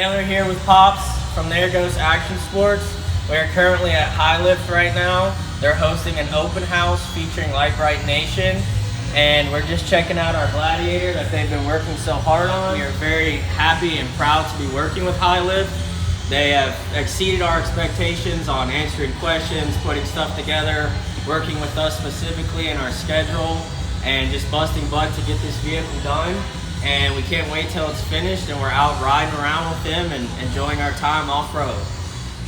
Chandler here with Pops from There Goes Action Sports. We are currently at Highlift right now. They're hosting an open house featuring Lite Brite Nation, and we're just checking out our Gladiator that they've been working so hard on. We are very happy and proud to be working with Highlift. They have exceeded our expectations on answering questions, putting stuff together, working with us specifically in our schedule, and just busting butt to get this vehicle done. And we can't wait till it's finished and we're out riding around with them and enjoying our time off-road.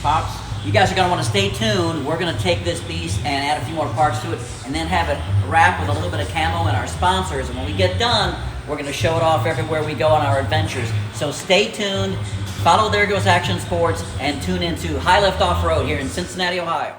Pops? You guys are going to want to stay tuned. We're going to take this beast and add a few more parts to it and then have it wrapped with a little bit of camo and our sponsors. And when we get done, we're going to show it off everywhere we go on our adventures. So stay tuned, follow There Goes Action Sports, and tune into Highlift Offroad here in Cincinnati, Ohio.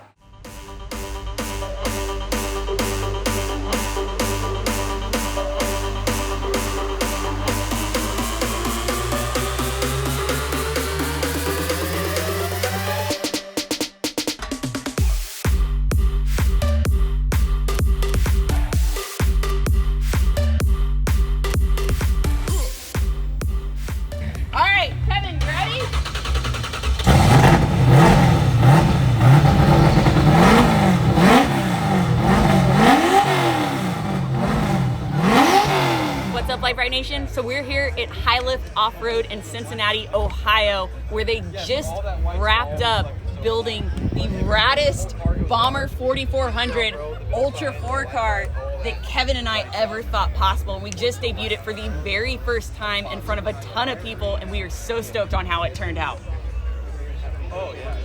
What's up, Lite Brite Nation? So we're here at Highlift Offroad in Cincinnati, Ohio, where they just wrapped up building the raddest Bomber 4400 Ultra 4-car that Kevin and I ever thought possible. And we just debuted it for the very first time in front of a ton of people, and we are so stoked on how it turned out. Oh, yeah.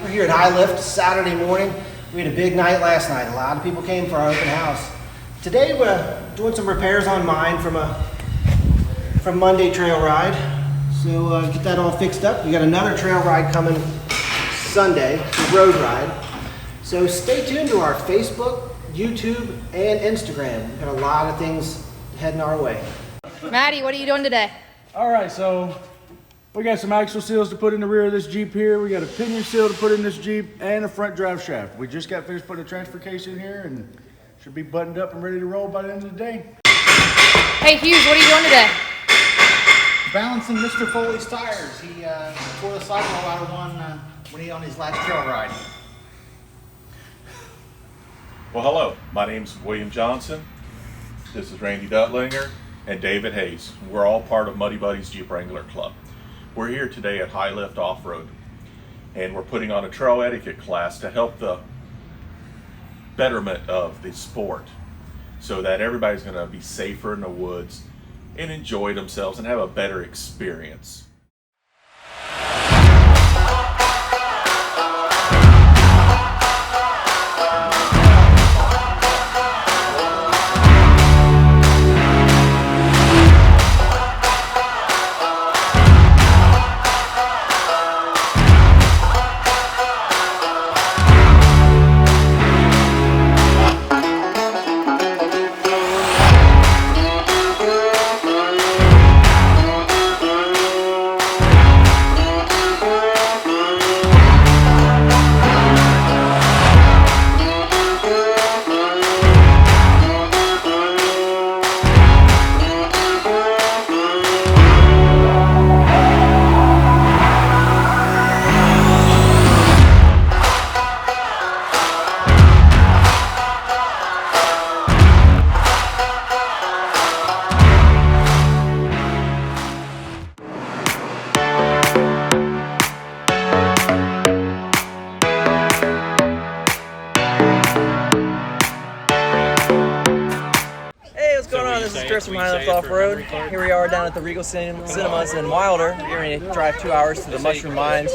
We're here at Highlift Saturday morning. We had a big night last night. A lot of people came for our open house. Today we're doing some repairs on mine from Monday trail ride. So get that all fixed up. We got another trail ride coming Sunday, the road ride. So stay tuned to our Facebook, YouTube, and Instagram. We've got a lot of things heading our way. Maddie, what are you doing today? All right, so we got some axle seals to put in the rear of this Jeep here. We got a pinion seal to put in this Jeep and a front drive shaft. We just got finished putting a transfer case in here and should be buttoned up and ready to roll by the end of the day. Hey Hughes, what are you doing today? Balancing Mr. Foley's tires. He tore the cycle out of one when he on his last trail ride. Well, hello. My name's William Johnson. This is Randy Duttlinger and David Hayes. We're all part of Muddy Buddies Jeep Wrangler Club. We're here today at Highlift Offroad, and we're putting on a trail etiquette class to help the betterment of the sport so that everybody's going to be safer in the woods and enjoy themselves and have a better experience. This is Chris from Highlift Offroad. Here we are down at the Regal Cinemas in Wilder. We're going to drive 2 hours to the Mushroom Mines.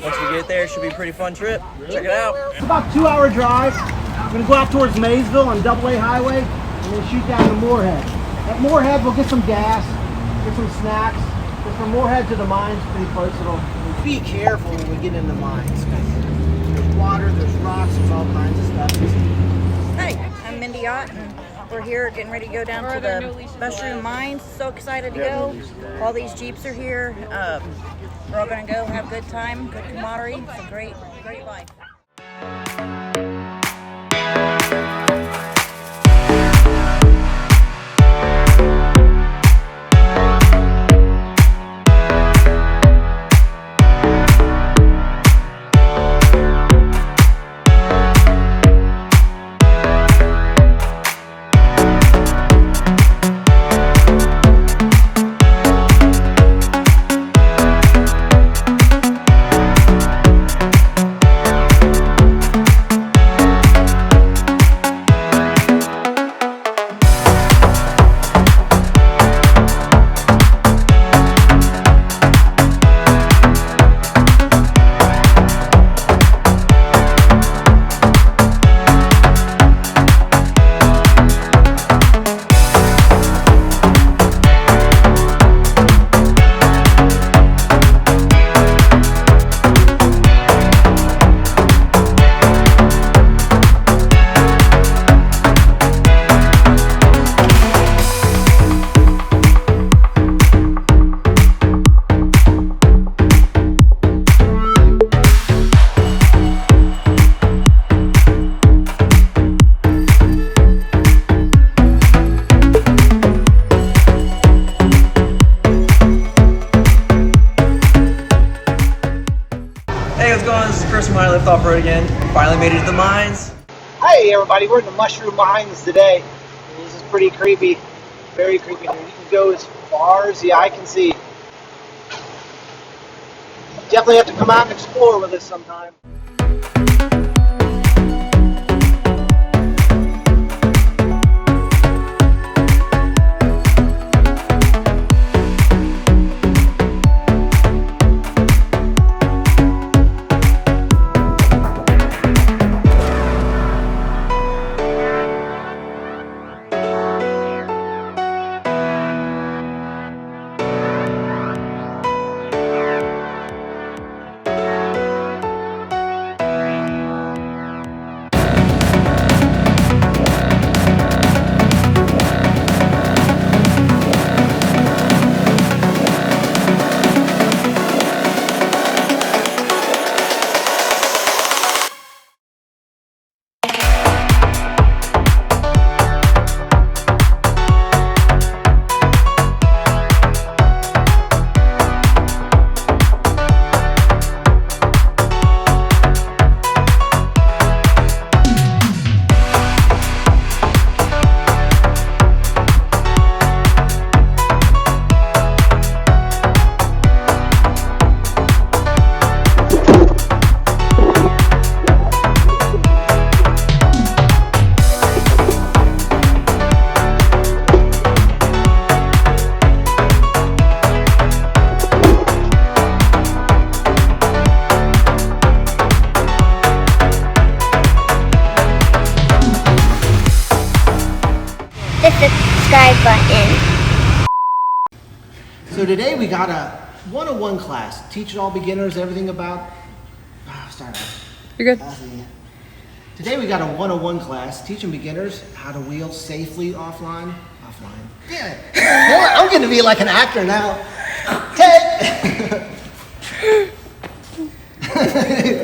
Once we get there, it should be a pretty fun trip. Check it out. It's about a 2-hour drive. We're going to go out towards Maysville on AA Highway and then shoot down to Moorhead. At Moorhead, we'll get some gas, get some snacks. But from Moorhead to the mines, pretty close. Be careful when we get in the mines. There's water, there's rocks, there's all kinds of stuff. Hi, I'm Mindy Ott, and we're here getting ready to go down to the Mushroom Mines. So excited to go. All these Jeeps are here. We're all going to go have a good time, good camaraderie. It's a great, great life. Hey, what's going on? This is Chris from Highlift Offroad again. Finally made it to the mines. Hey everybody, we're in the Mushroom Mines today. This is pretty creepy, very creepy. You can go as far as the eye can see. Definitely have to come out and explore with us sometime. So today we got a 101 class, teaching all beginners everything about. You're good. Today we got a 101 class, teaching beginners how to wheel safely offline. Yeah, I'm going to be like an actor now. Take.